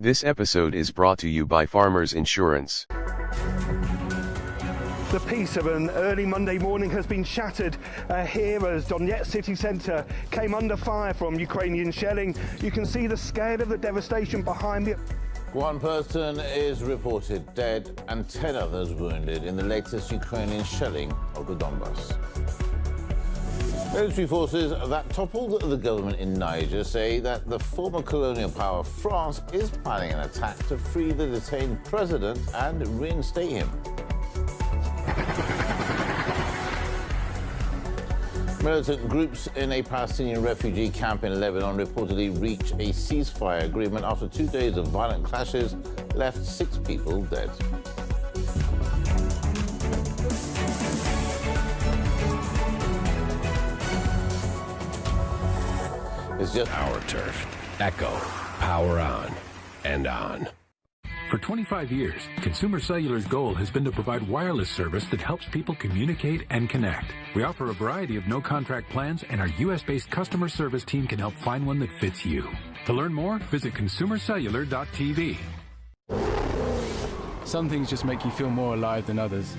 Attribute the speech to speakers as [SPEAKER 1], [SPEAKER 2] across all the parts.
[SPEAKER 1] This episode is brought to you by Farmers Insurance.
[SPEAKER 2] The peace of an early Monday morning has been shattered here as Donetsk city centre came under fire from Ukrainian shelling. You can see the scale of the devastation behind me.
[SPEAKER 3] One person is reported dead and 10 others wounded in the latest Ukrainian shelling of the Donbass. Military forces that toppled the government in Niger say that the former colonial power France is planning an attack to free the detained president and reinstate him. Militant groups in a Palestinian refugee camp in Lebanon reportedly reached a ceasefire agreement after 2 days of violent clashes left 6 people dead. It's just
[SPEAKER 4] our turf. Echo. Power on and on.
[SPEAKER 5] For 25 years, Consumer Cellular's goal has been to provide wireless service that helps people communicate and connect. We offer a variety of no-contract plans, and our U.S.-based customer service team can help find one that fits you. To learn more, visit consumercellular.tv.
[SPEAKER 6] Some things just make you feel more alive than others.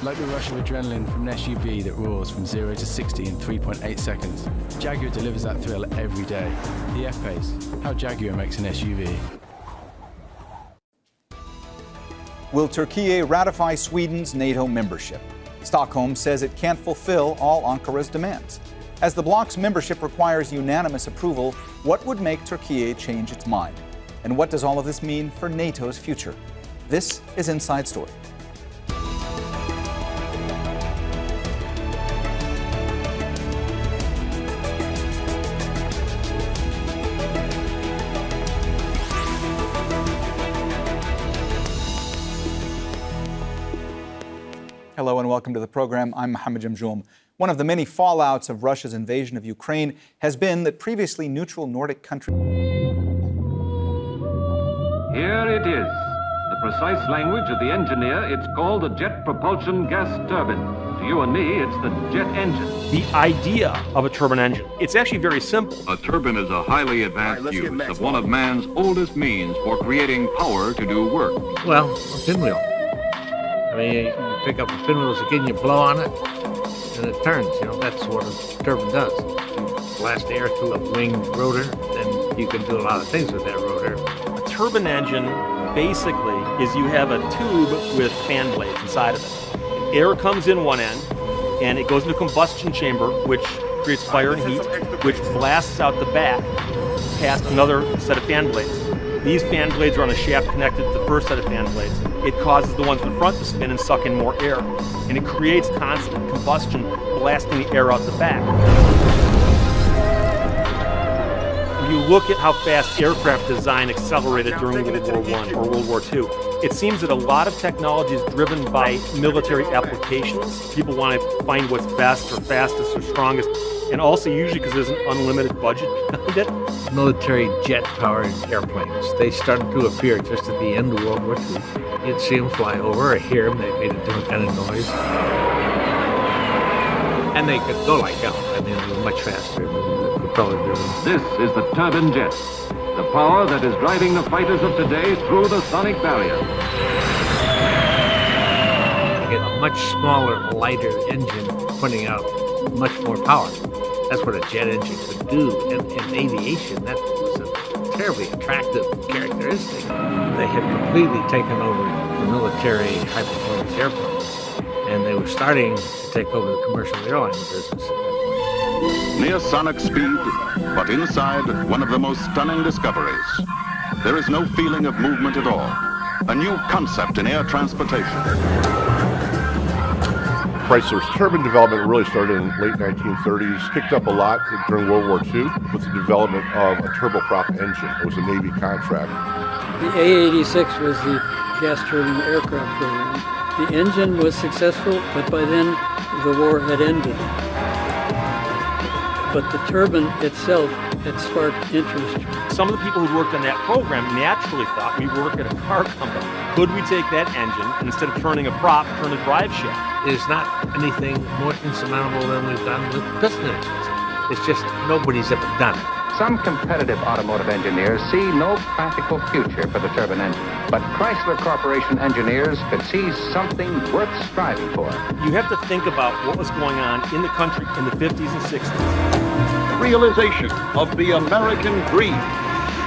[SPEAKER 6] Like the rush of adrenaline from an SUV that roars from 0 to 60 in 3.8 seconds. Jaguar delivers that thrill every day. The F-Pace, how Jaguar makes an SUV.
[SPEAKER 7] Will Turkey ratify Sweden's NATO membership? Stockholm says it can't fulfill all Ankara's demands. As the bloc's membership requires unanimous approval, what would make Turkey change its mind? And what does all of this mean for NATO's future? This is Inside Story. Hello and welcome to the program. I'm Mohammed Jamjoum. One of the many fallouts of Russia's invasion of Ukraine has been that previously neutral Nordic countries.
[SPEAKER 8] Here it is, the precise language of the engineer. It's called a jet propulsion gas turbine. To you and me, it's the jet engine.
[SPEAKER 9] The idea of a turbine engine, it's actually very simple.
[SPEAKER 10] A turbine is a highly advanced use of one of man's oldest means for creating power to do work.
[SPEAKER 11] Well, a pinwheel. I mean, you can pick up a pinwheel again, you blow on it, and it turns. You know, that's what a turbine does. You blast air through a winged rotor, then you can do a lot of things with that rotor.
[SPEAKER 9] A turbine engine, basically, is you have a tube with fan blades inside of it. Air comes in one end, and it goes into a combustion chamber, which creates fire and heat, which blasts out the back past another set of fan blades. These fan blades are on a shaft connected to the first set of fan blades. It causes the ones in the front to spin and suck in more air. And it creates constant combustion, blasting the air out the back. If you look at how fast aircraft design accelerated during World War I or World War II, it seems that a lot of technology is driven by military applications. People want to find what's best or fastest or strongest. And also usually because there's an unlimited budget behind it.
[SPEAKER 11] Military jet-powered airplanes, they started to appear just at the end of World War II. You'd see them fly over or hear them, they made a different kind of noise. And they could go like hell. I mean, they were much faster than the propeller driven.
[SPEAKER 8] This is the turbine jet, the power that is driving the fighters of today through the sonic barrier.
[SPEAKER 11] You get a much smaller, lighter engine putting out much more power. That's what a jet engine could do. And in aviation, that was a terribly attractive characteristic. They had completely taken over the military high-performance airplanes, and they were starting to take over the commercial airline business.
[SPEAKER 10] Near sonic speed, but inside one of the most stunning discoveries. There is no feeling of movement at all. A new concept in air transportation.
[SPEAKER 12] Chrysler's turbine development really started in late 1930s, picked up a lot during World War II with the development of a turboprop engine. It was a Navy contract.
[SPEAKER 13] The A-86 was the gas turbine aircraft program. The engine was successful, but by then the war had ended. But the turbine itself had sparked interest.
[SPEAKER 9] Some of the people who worked on that program naturally thought we work at a car company. Could we take that engine and instead of turning a prop, turn a drive shaft?
[SPEAKER 11] There's not anything more insurmountable than we've done with piston engines. It's just nobody's ever done it.
[SPEAKER 14] Some competitive automotive engineers see no practical future for the turbine engine. But Chrysler Corporation engineers could see something worth striving for.
[SPEAKER 9] You have to think about what was going on in the country in the 50s and 60s.
[SPEAKER 10] Realization of the American dream,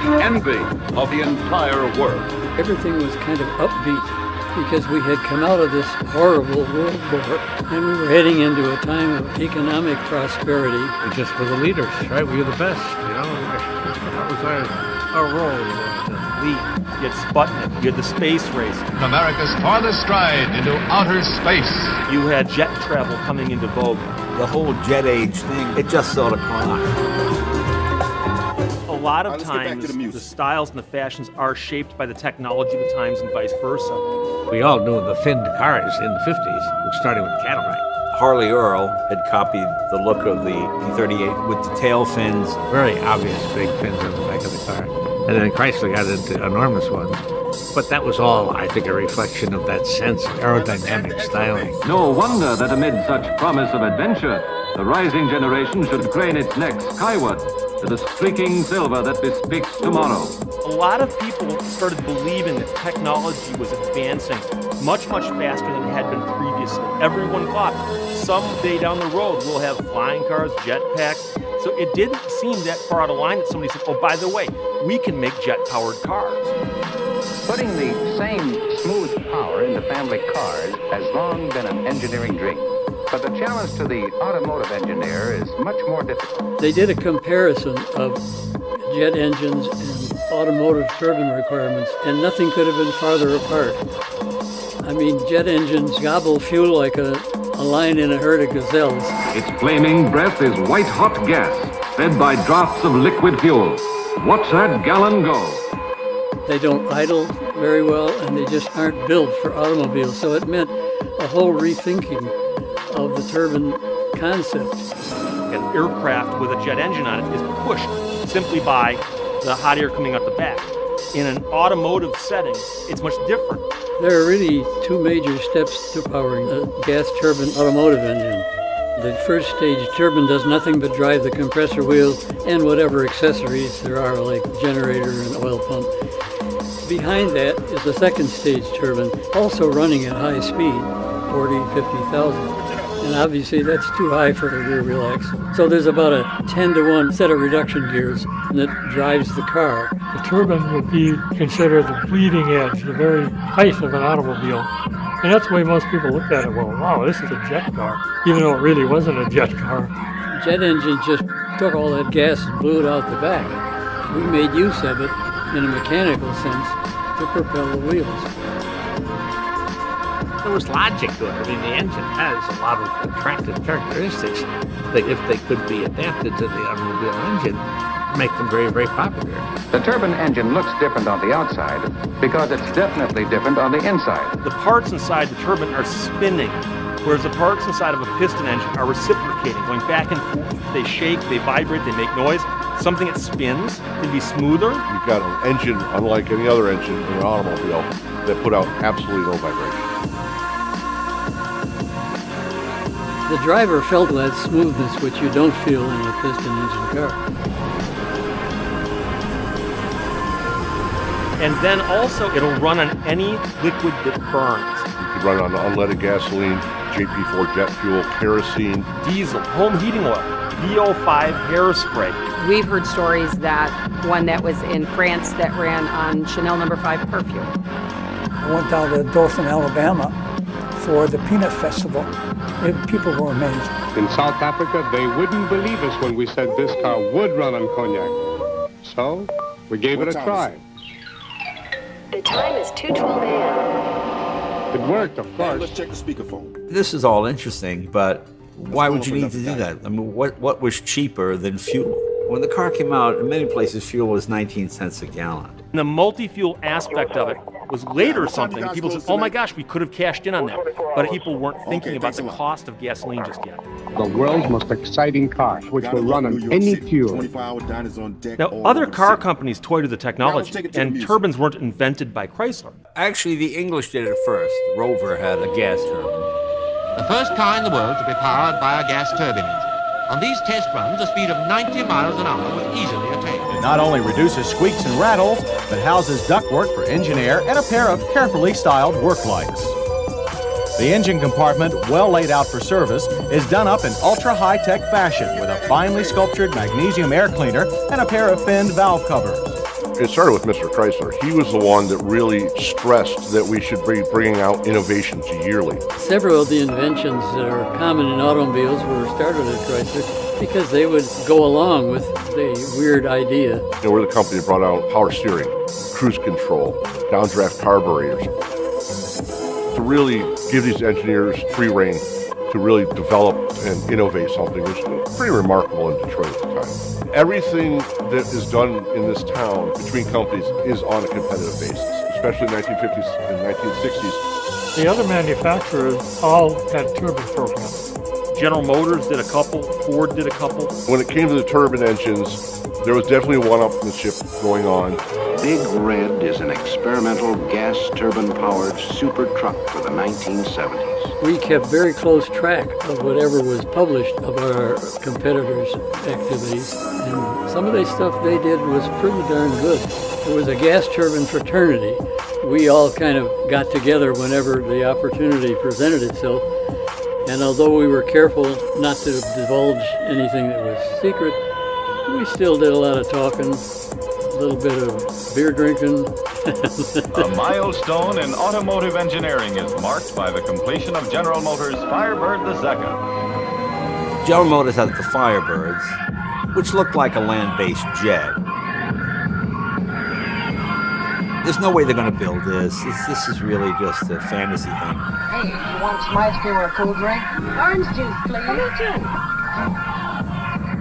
[SPEAKER 10] the envy of the entire world.
[SPEAKER 13] Everything was kind of upbeat because we had come out of this horrible World War and we were heading into a time of economic prosperity.
[SPEAKER 11] We just were the leaders, right? We were the best, you know. That was our role, to lead.
[SPEAKER 9] You had Sputnik, you had the space race.
[SPEAKER 15] America's farthest stride into outer space.
[SPEAKER 9] You had jet travel coming into vogue.
[SPEAKER 16] The whole jet age thing, it just sort of crossed.
[SPEAKER 9] A lot of times, the styles and the fashions are shaped by the technology of the times and vice versa.
[SPEAKER 11] We all knew the finned cars in the 50s, starting with Cadillac.
[SPEAKER 16] Harley Earl had copied the look of the P-38 with the tail fins.
[SPEAKER 11] Very obvious big fins on the back of the car. And then Chrysler got into enormous ones. But that was all, I think, a reflection of that sense of aerodynamic styling.
[SPEAKER 8] No wonder that amid such promise of adventure, the rising generation should crane its neck skyward to the streaking silver that bespeaks tomorrow.
[SPEAKER 9] A lot of people started believing that technology was advancing much, much faster than it had been previously. Everyone thought someday down the road we'll have flying cars, jetpacks. So it didn't seem that far out of line that somebody said, oh, by the way, we can make jet-powered cars.
[SPEAKER 14] Putting the same smooth power into family cars has long been an engineering dream. But the challenge to the automotive engineer is much more difficult.
[SPEAKER 13] They did a comparison of jet engines and automotive turbine requirements, and nothing could have been farther apart. I mean, jet engines gobble fuel like a lion in a herd of gazelles.
[SPEAKER 8] Its flaming breath is white-hot gas, fed by drafts of liquid fuel. Watch that gallon go.
[SPEAKER 13] They don't idle very well, and they just aren't built for automobiles. So it meant a whole rethinking of the turbine concept.
[SPEAKER 9] An aircraft with a jet engine on it is pushed simply by the hot air coming out the back. In an automotive setting, it's much different.
[SPEAKER 13] There are really two major steps to powering a gas turbine automotive engine. The first stage turbine does nothing but drive the compressor wheel and whatever accessories there are, like generator and oil pump. Behind that is the second stage turbine, also running at high speed, 40, 50,000. And obviously that's too high for a rear wheel axle. So there's about a 10-to-1 set of reduction gears that drives the car.
[SPEAKER 17] The turbine would be considered the bleeding edge, the very height of an automobile. And that's the way most people looked at it. Well, wow, this is a jet car, even though it really wasn't a jet car.
[SPEAKER 13] Jet engine just took all that gas and blew it out the back. We made use of it in a mechanical sense to propel the wheels.
[SPEAKER 11] There was logic to it. I mean, the engine has a lot of attractive characteristics that if they could be adapted to the automobile engine, make them very, very popular.
[SPEAKER 14] The turbine engine looks different on the outside because it's definitely different on the inside.
[SPEAKER 9] The parts inside the turbine are spinning, whereas the parts inside of a piston engine are reciprocating, going back and forth. They shake, they vibrate, they make noise. Something that spins can be smoother.
[SPEAKER 12] You've got an engine, unlike any other engine in an automobile, that put out absolutely no vibration.
[SPEAKER 13] The driver felt that smoothness which you don't feel in a piston engine car.
[SPEAKER 9] And then also it'll run on any liquid that burns.
[SPEAKER 12] You can run on unleaded gasoline, JP4 jet fuel, kerosene,
[SPEAKER 9] diesel, home heating oil, VO5 hairspray.
[SPEAKER 18] We've heard stories that one that was in France that ran on Chanel No. 5 perfume.
[SPEAKER 19] I went down to Dothan, Alabama for the Peanut Festival. People were amazed.
[SPEAKER 20] In South Africa, they wouldn't believe us when we said this car would run on cognac. So, we gave it a try.
[SPEAKER 21] The time is 2:12 a.m.
[SPEAKER 20] It worked, of course.
[SPEAKER 22] Let's check the speakerphone.
[SPEAKER 16] This is all interesting, but why would you need to do that? I mean, what was cheaper than fuel? When the car came out, in many places, fuel was 19 cents a gallon.
[SPEAKER 9] The multi-fuel aspect of it was later something. People said, oh my gosh, we could have cashed in on that. But people weren't thinking about the cost of gasoline just yet.
[SPEAKER 20] The world's most exciting car, which will run on any fuel.
[SPEAKER 9] Now, other car companies toyed with the technology, and turbines weren't invented by Chrysler.
[SPEAKER 16] Actually, the English did it first. Rover had a gas turbine.
[SPEAKER 23] The first car in the world to be powered by a gas turbine engine.
[SPEAKER 1] On these test runs, a speed of 90 miles an hour was easily attained.
[SPEAKER 22] It not only reduces squeaks and rattles, but houses ductwork for engine air and a pair of carefully styled work lights. The engine compartment, well laid out for service, is done up in ultra-high-tech fashion with a finely sculptured magnesium air cleaner and a pair of finned valve covers.
[SPEAKER 12] It started with Mr. Chrysler. He was the one that really stressed that we should be bringing out innovations yearly.
[SPEAKER 13] Several of the inventions that are common in automobiles were started at Chrysler because they would go along with the weird idea.
[SPEAKER 12] You know, we're the company that brought out power steering, cruise control, downdraft carburetors. To really give these engineers free rein to really develop and innovate something was pretty remarkable in Detroit at the time. Everything that is done in this town between companies is on a competitive basis, especially in the 1950s and 1960s.
[SPEAKER 17] The other manufacturers all had turbine programs.
[SPEAKER 9] General Motors did a couple, Ford did a couple.
[SPEAKER 12] When it came to the turbine engines, there was definitely one-upmanship going on.
[SPEAKER 23] Big Red is an experimental gas turbine-powered super truck for the 1970s.
[SPEAKER 13] We kept very close track of whatever was published of our competitors' activities, and some of the stuff they did was pretty darn good. There was a gas turbine fraternity. We all kind of got together whenever the opportunity presented itself, and although we were careful not to divulge anything that was secret, we still did a lot of talking, a little bit of beer drinking.
[SPEAKER 24] A milestone in automotive engineering is marked by the completion of General Motors' Firebird the Second.
[SPEAKER 16] General Motors had the Firebirds, which looked like a land-based jet. There's no way they're going to build this. This is really just a fantasy thing.
[SPEAKER 25] Hey, you want some ice cream or a cool drink? Orange juice, please. Me too.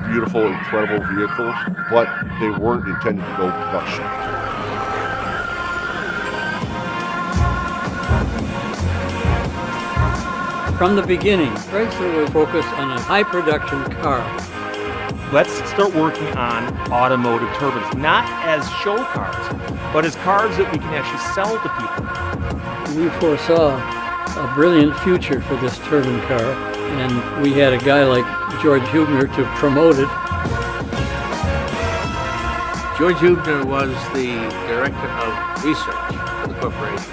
[SPEAKER 12] Beautiful, incredible vehicles, but they weren't intended to go production.
[SPEAKER 13] From the beginning, Chrysler was focused on a high production car.
[SPEAKER 9] Let's start working on automotive turbines, not as show cars, but as cars that we can actually sell to people.
[SPEAKER 13] We foresaw a brilliant future for this turbine car, and we had a guy like George Hubner to promote it.
[SPEAKER 11] George Hubner was the director of research for the corporation,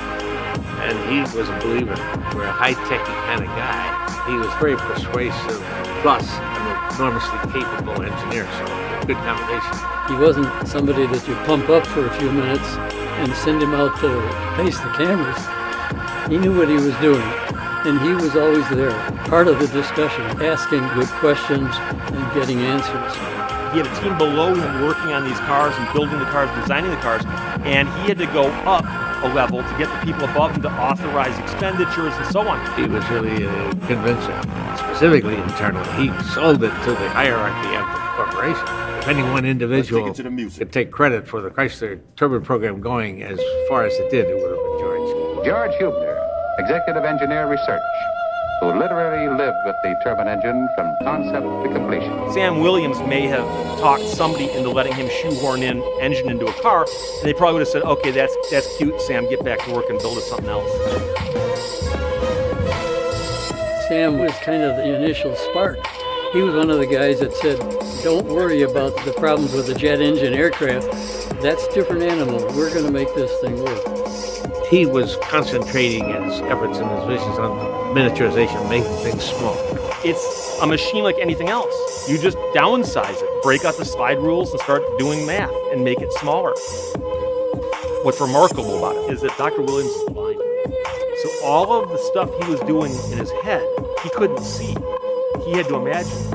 [SPEAKER 11] and he was a believer. For a high-tech kind of guy, he was very persuasive, plus an enormously capable engineer, so a good combination.
[SPEAKER 13] He wasn't somebody that you pump up for a few minutes and send him out to face the cameras. He knew what he was doing, and he was always there, part of the discussion, asking good questions and getting answers.
[SPEAKER 9] He had a team below him working on these cars and building the cars, designing the cars, and he had to go up a level to get the people above him to authorize expenditures and so on.
[SPEAKER 11] He was really a convincer, specifically internally. He sold it to the hierarchy of the corporation. If any one individual could take credit for the Chrysler turbine program going as far as it did, it would have been George.
[SPEAKER 14] George Hubner, Executive Engineer Research, who literally lived with the turbine engine from concept to completion.
[SPEAKER 9] Sam Williams may have talked somebody into letting him shoehorn in engine into a car, and they probably would have said, okay, that's cute, Sam, get back to work and build us something else.
[SPEAKER 13] Sam was kind of the initial spark. He was one of the guys that said, don't worry about the problems with the jet engine aircraft. That's a different animal. We're going to make this thing work.
[SPEAKER 11] He was concentrating his efforts and his visions on miniaturization, making things small.
[SPEAKER 9] It's a machine like anything else. You just downsize it, break out the slide rules and start doing math and make it smaller. What's remarkable about it is that Dr. Williams is blind. So all of the stuff he was doing in his head, he couldn't see. He had to imagine.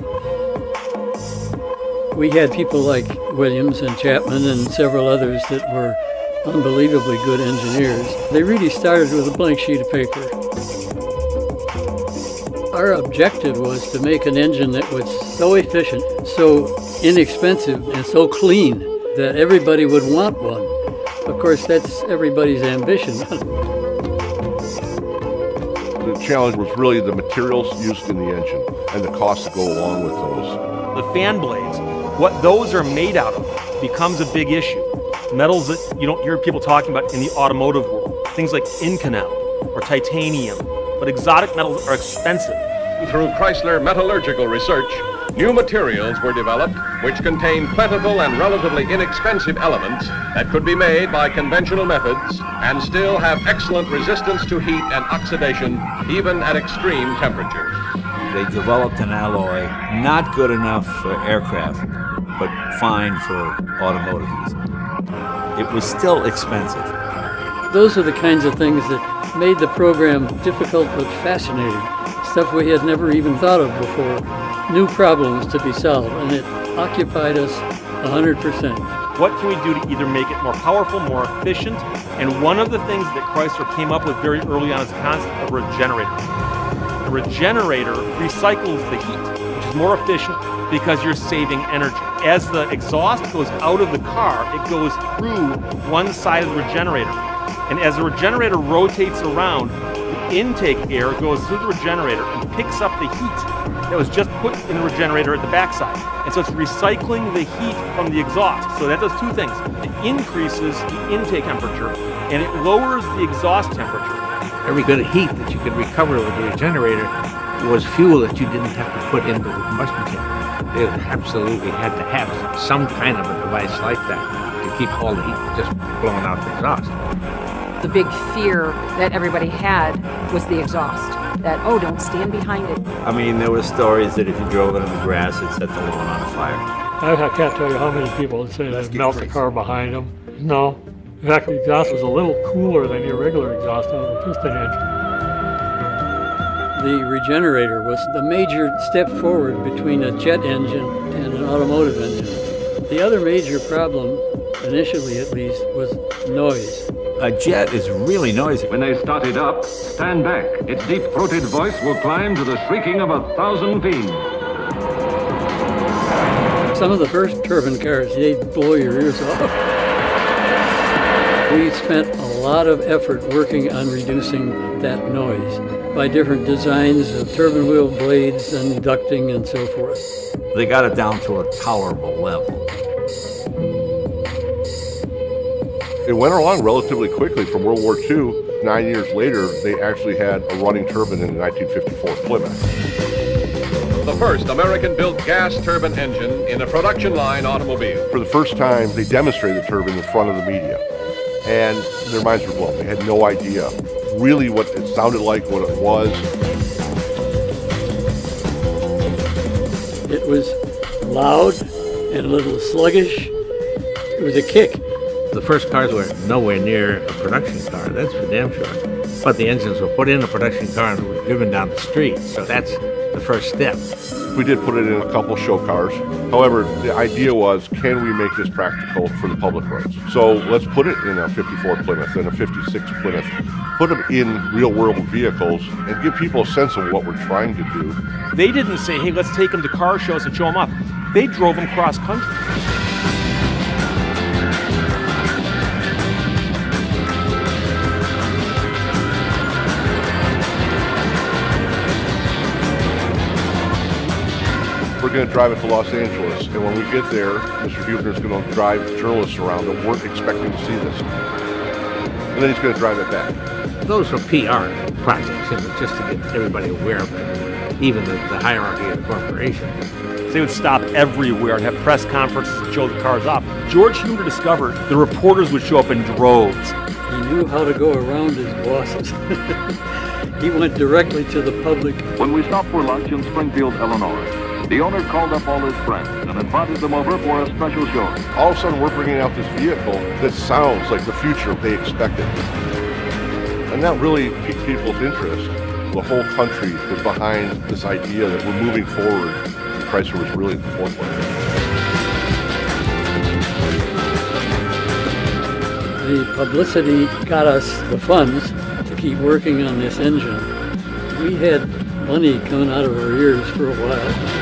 [SPEAKER 13] We had people like Williams and Chapman and several others that were unbelievably good engineers. They really started with a blank sheet of paper. Our objective was to make an engine that was so efficient, so inexpensive, and so clean that everybody would want one. Of course, that's everybody's ambition.
[SPEAKER 12] The challenge was really the materials used in the engine and the costs that go along with those.
[SPEAKER 9] The fan blades, what those are made out of, becomes a big issue. Metals that you don't hear people talking about in the automotive world. Things like Inconel or titanium. But exotic metals are expensive.
[SPEAKER 2] Through Chrysler metallurgical research, new materials were developed which contain plentiful and relatively inexpensive elements that could be made by conventional methods and still have excellent resistance to heat and oxidation, even at extreme temperatures.
[SPEAKER 16] They developed an alloy not good enough for aircraft, but fine for automotive use. It was still expensive.
[SPEAKER 13] Those are the kinds of things that made the program difficult but fascinating. Stuff we had never even thought of before. New problems to be solved, and it occupied us 100%.
[SPEAKER 9] What can we do to either make it more powerful, more efficient? And one of the things that Chrysler came up with very early on is the concept of a regenerator. A regenerator recycles the heat, which is more efficient because you're saving energy. As the exhaust goes out of the car, it goes through one side of the regenerator. And as the regenerator rotates around, the intake air goes through the regenerator and picks up the heat that was just put in the regenerator at the backside. And so it's recycling the heat from the exhaust. So that does two things. It increases the intake temperature and it lowers the exhaust temperature.
[SPEAKER 11] Every bit of heat that you could recover with the regenerator was fuel that you didn't have to put into the combustion chamber. They absolutely had to have some kind of a device like that to keep all the heat just blowing out the exhaust.
[SPEAKER 18] The big fear that everybody had was the exhaust. That, oh, don't stand behind it.
[SPEAKER 16] I mean, there were stories that if you drove it on the grass, it set the lawn on fire.
[SPEAKER 17] I can't tell you how many people would say that melt the car behind them. No. In fact, the exhaust was a little cooler than your regular exhaust out of the piston engine.
[SPEAKER 13] The regenerator was the major step forward between a jet engine and an automotive engine. The other major problem, initially at least, was noise.
[SPEAKER 16] A jet is really noisy.
[SPEAKER 8] When they start it up, stand back. Its deep-throated voice will climb to the shrieking of 1,000 fiends.
[SPEAKER 13] Some of the first turbine cars, they'd blow your ears off. We spent a lot of effort working on reducing that noise by different designs of turbine wheel blades and ducting and so forth.
[SPEAKER 16] They got it down to a tolerable level.
[SPEAKER 12] It went along relatively quickly from World War II. 9 years later, they actually had a running turbine in the 1954 Plymouth.
[SPEAKER 2] The first American-built gas turbine engine in a production line automobile.
[SPEAKER 12] For the first time, they demonstrated the turbine in front of the media. And their minds were blown. They had no idea really what it sounded like, what it was.
[SPEAKER 13] It was loud and a little sluggish. It was a kick.
[SPEAKER 11] The first cars were nowhere near a production car, that's for damn sure. But the engines were put in a production car and were driven down the street, so that's the first step.
[SPEAKER 12] We did put it in a couple show cars. However, the idea was, can we make this practical for the public roads? So let's put it in a 54 Plymouth and a 56 Plymouth. Put them in real-world vehicles and give people a sense of what we're trying to do.
[SPEAKER 9] They didn't say, hey, let's take them to car shows and show them off. They drove them cross-country.
[SPEAKER 12] We're going to drive it to Los Angeles, and when we get there, Mr. Huebner is going to drive journalists around that weren't expecting to see this. And then he's going to drive it back.
[SPEAKER 11] Those were PR projects, just to get everybody aware of it, even the hierarchy of the corporation.
[SPEAKER 9] They would stop everywhere and have press conferences and show the cars off. George Huebner discovered the reporters would show up in droves.
[SPEAKER 13] He knew how to go around his bosses. He went directly to the public.
[SPEAKER 8] When we stopped for lunch in Springfield, Illinois, the owner called up all his friends and invited them over for a special show.
[SPEAKER 12] All of a sudden, we're bringing out this vehicle that sounds like the future they expected. And that really piqued people's interest. The whole country was behind this idea that we're moving forward. And Chrysler was really at the forefront.
[SPEAKER 13] The publicity got us the funds to keep working on this engine. We had money coming out of our ears for a while.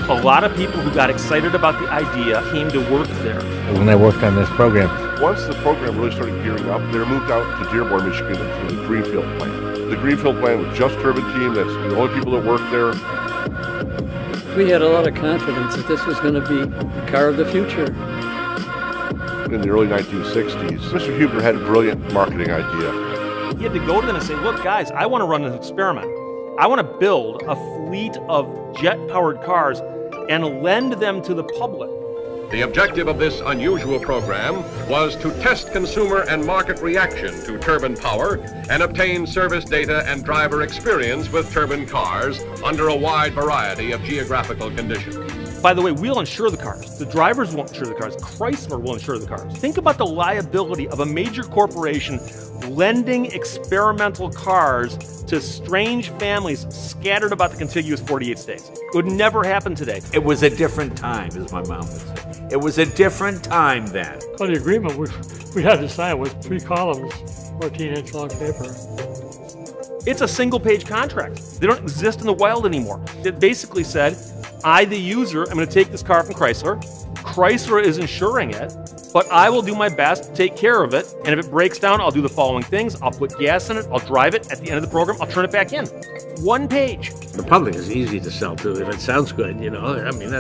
[SPEAKER 9] A lot of people who got excited about the idea came to work there.
[SPEAKER 11] When I worked on this program.
[SPEAKER 12] Once the program really started gearing up, they were moved out to Dearborn, Michigan to the Greenfield plant. The Greenfield plant was just turbine team, that's the only people that worked there.
[SPEAKER 13] We had a lot of confidence that this was going to be the car of the future.
[SPEAKER 12] In the early 1960s, Mr. Huebner had a brilliant marketing idea.
[SPEAKER 9] He had to go to them and say, look, guys, I want to run an experiment. I want to build a fleet of jet-powered cars and lend them to the public.
[SPEAKER 2] The objective of this unusual program was to test consumer and market reaction to turbine power and obtain service data and driver experience with turbine cars under a wide variety of geographical conditions.
[SPEAKER 9] By the way, we'll insure the cars. The drivers won't insure the cars. Chrysler will insure the cars. Think about the liability of a major corporation lending experimental cars to strange families scattered about the contiguous 48 states. It would never happen today.
[SPEAKER 16] It was a different time, as my mom would say. It was a different time then.
[SPEAKER 17] Well, the agreement we had to sign was 3 columns, 14-inch long paper.
[SPEAKER 9] It's a single-page contract. They don't exist in the wild anymore. It basically said, I, the user, am going to take this car from Chrysler. Chrysler is insuring it, but I will do my best to take care of it. And if it breaks down, I'll do the following things. I'll put gas in it. I'll drive it. At the end of the program, I'll turn it back in. 1 page.
[SPEAKER 11] The public is easy to sell to if it sounds good, you know. I mean,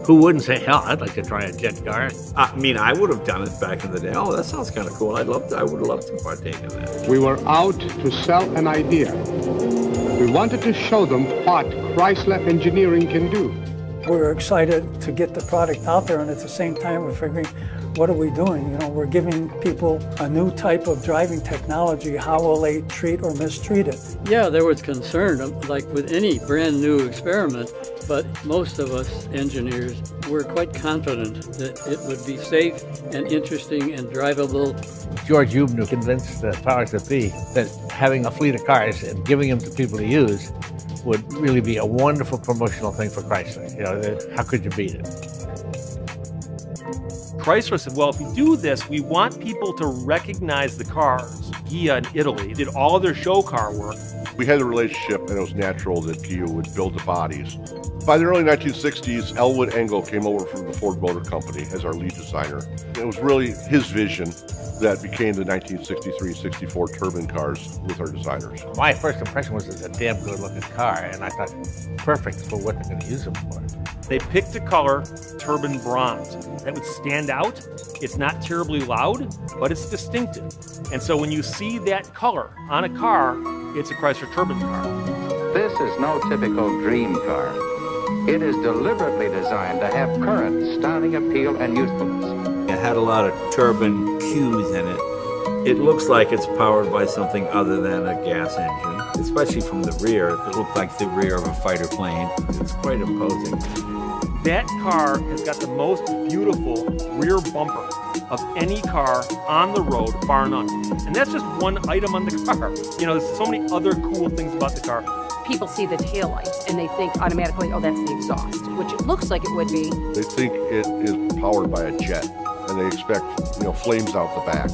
[SPEAKER 11] who wouldn't say, hell, I'd like to try a jet car.
[SPEAKER 16] I mean, I would have done it back in the day. Oh, that sounds kind of cool. I would have loved to partake in that.
[SPEAKER 20] We were out to sell an idea. We wanted to show them what Chrysler engineering can do.
[SPEAKER 19] We were excited to get the product out there, and at the same time we're figuring, what are we doing? You know, we're giving people a new type of driving technology. How will they treat or mistreat it?
[SPEAKER 13] Yeah, there was concern, like with any brand new experiment, but most of us engineers were quite confident that it would be safe and interesting and drivable.
[SPEAKER 11] George Eubner convinced the powers that be that having a fleet of cars and giving them to people to use would really be a wonderful promotional thing for Chrysler. You know, how could you beat it?
[SPEAKER 9] Chrysler said, well, if we do this, we want people to recognize the cars. Ghia in Italy did all of their show car work.
[SPEAKER 12] We had a relationship, and it was natural that Ghia would build the bodies. By the early 1960s, Elwood Engel came over from the Ford Motor Company as our lead designer. It was really his vision that became the 1963-64 turbine cars with our designers.
[SPEAKER 11] My first impression was it's a damn good looking car, and I thought, perfect for what they're going to use them for.
[SPEAKER 9] They picked a color, turbine bronze, that would stand out. It's not terribly loud, but it's distinctive. And so when you see that color on a car, it's a Chrysler turbine car.
[SPEAKER 14] This is no typical dream car. It is deliberately designed to have current, styling appeal, and usefulness.
[SPEAKER 16] It had a lot of turbine cues in it. It looks like it's powered by something other than a gas engine, especially from the rear. It looked like the rear of a fighter plane. It's quite imposing.
[SPEAKER 9] That car has got the most beautiful rear bumper of any car on the road, bar none. And that's just one item on the car. You know, there's so many other cool things about the car.
[SPEAKER 18] People see the taillights and they think automatically, oh, that's the exhaust, which it looks like it would be.
[SPEAKER 12] They think it is powered by a jet, and they expect, you know, flames out the back.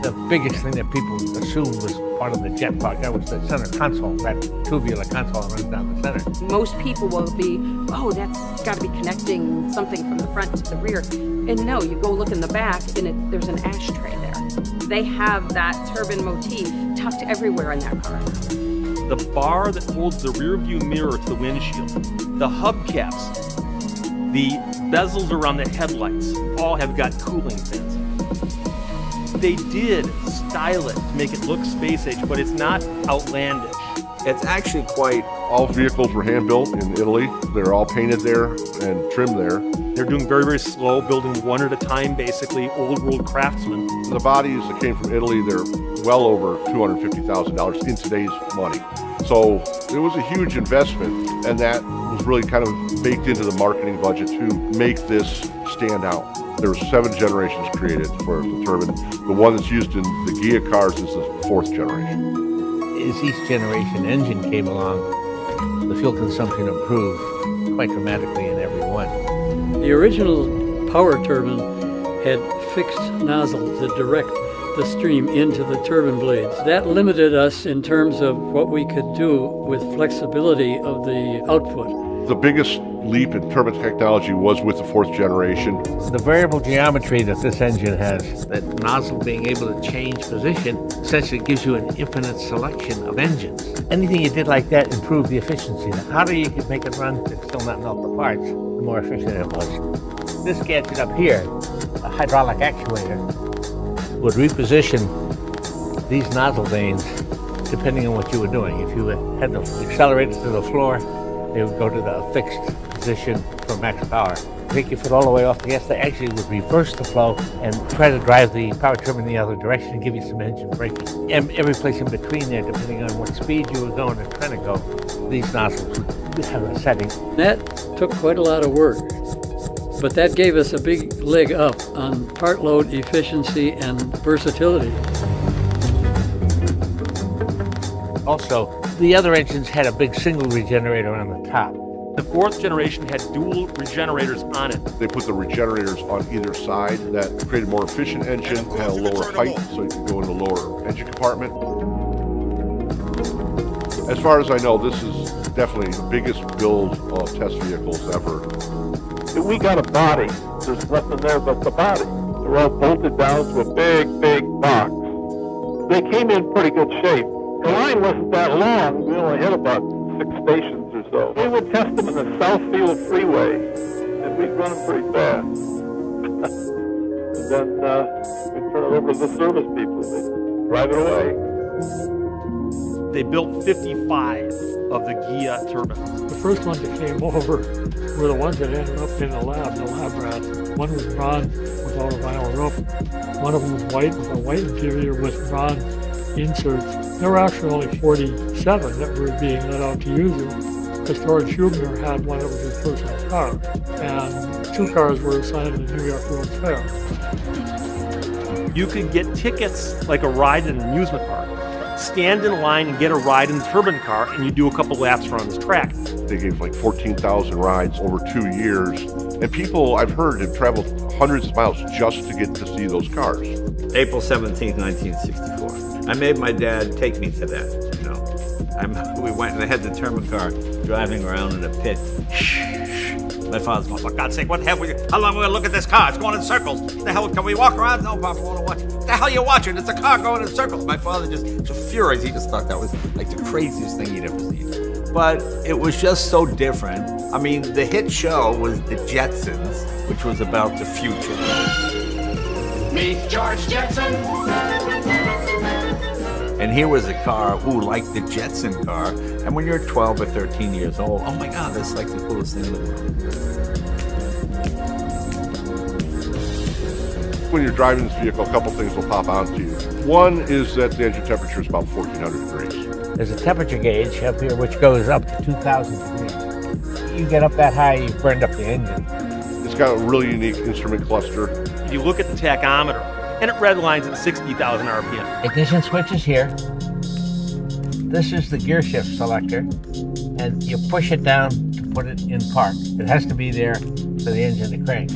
[SPEAKER 11] The biggest thing that people assumed was part of the jet part, that was the center console, that tubular console that runs down the center.
[SPEAKER 18] Most people will be, oh, that's got to be connecting something from the front to the rear. And no, you go look in the back and there's an ashtray there. They have that turbine motif tucked everywhere in that car.
[SPEAKER 9] The bar that holds the rear view mirror to the windshield, the hubcaps, the bezels around the headlights, all have got cooling fins. They did style it to make it look space age, but it's not outlandish.
[SPEAKER 16] It's actually quite...
[SPEAKER 12] All vehicles were hand-built in Italy. They're all painted there and trimmed there.
[SPEAKER 9] They're doing very, very slow, building one at a time, basically, old-world craftsmen.
[SPEAKER 12] The bodies that came from Italy, they're well over $250,000 in today's money. So it was a huge investment, and that was really kind of baked into the marketing budget to make this stand out. There were 7 generations created for the turbine. The one that's used in the Ghia cars is the 4th generation.
[SPEAKER 11] As each generation engine came along, the fuel consumption improved quite dramatically in every one.
[SPEAKER 13] The original power turbine had fixed nozzles that direct the stream into the turbine blades. That limited us in terms of what we could do with flexibility of the output.
[SPEAKER 12] The biggest leap in turbine technology was with the 4th generation.
[SPEAKER 11] The variable geometry that this engine has, that nozzle being able to change position, essentially gives you an infinite selection of engines. Anything you did like that improved the efficiency. The harder you could make it run to still not melt the parts, the more efficient it was. This gadget up here, a hydraulic actuator, would reposition these nozzle vanes, depending on what you were doing. If you had the accelerator to the floor, they would go to the fixed position for max power. Take your foot all the way off the gas, they actually would reverse the flow and try to drive the power turbine the other direction and give you some engine braking. And every place in between there, depending on what speed you were going and trying to go, these nozzles would have a setting.
[SPEAKER 13] That took quite a lot of work, but that gave us a big leg up on part load efficiency and versatility.
[SPEAKER 11] Also, the other engines had a big single regenerator on the top.
[SPEAKER 9] The fourth generation had dual regenerators on it.
[SPEAKER 12] They put the regenerators on either side. That created a more efficient engine, had a lower height, so you could go in the lower engine compartment. As far as I know, this is definitely the biggest build of test vehicles ever.
[SPEAKER 3] We got a body. There's nothing there but the body. They're all bolted down to a big, big box. They came in pretty good shape. The line wasn't that long. We only hit about 6 stations or so. We would test them in the Southfield Freeway, and we'd run them pretty fast. And then we'd turn it over to the service people. They'd drive it away.
[SPEAKER 9] They built 55 of the Ghia turbines.
[SPEAKER 17] The first ones that came over were the ones that ended up in the lab rats. One was bronze without a vinyl roof. One of them was white with a white interior with bronze inserts. There were actually only 47 that were being let out to use it, because George Hubner had one that was his personal car, and 2 cars were assigned to the New York World's Fair.
[SPEAKER 9] You could get tickets like a ride in an amusement park. Stand in line and get a ride in the turbine car, and you do a couple laps around this track.
[SPEAKER 12] They gave like 14,000 rides over 2 years, and people I've heard have traveled hundreds of miles just to get to see those cars.
[SPEAKER 16] April 17th, 1964. I made my dad take me to that, you know. We went and they had the turbine car driving around in a pit. My father's going, for God's sake, what the hell? How long are we going to look at this car? It's going in circles. The hell, can we walk around? No, Papa, I want to watch. What the hell are you watching? It's a car going in circles. My father just furious. He just thought that was like the craziest thing he'd ever seen. But it was just so different. I mean, the hit show was The Jetsons, which was about the future.
[SPEAKER 15] Meet George Jetson.
[SPEAKER 16] And here was a car, like the Jetson car. And when you're 12 or 13 years old, oh my God, that's like the coolest thing in the world.
[SPEAKER 12] When you're driving this vehicle, a couple things will pop out to you. One is that the engine temperature is about 1,400 degrees.
[SPEAKER 11] There's a temperature gauge up here which goes up to 2,000 degrees. You get up that high, you burned up the engine.
[SPEAKER 12] It's got a really unique instrument cluster.
[SPEAKER 9] If you look at the tachometer, and it redlines at 60,000 RPM.
[SPEAKER 11] Ignition switch is here. This is the gear shift selector, and you push it down to put it in park. It has to be there for the engine to crank.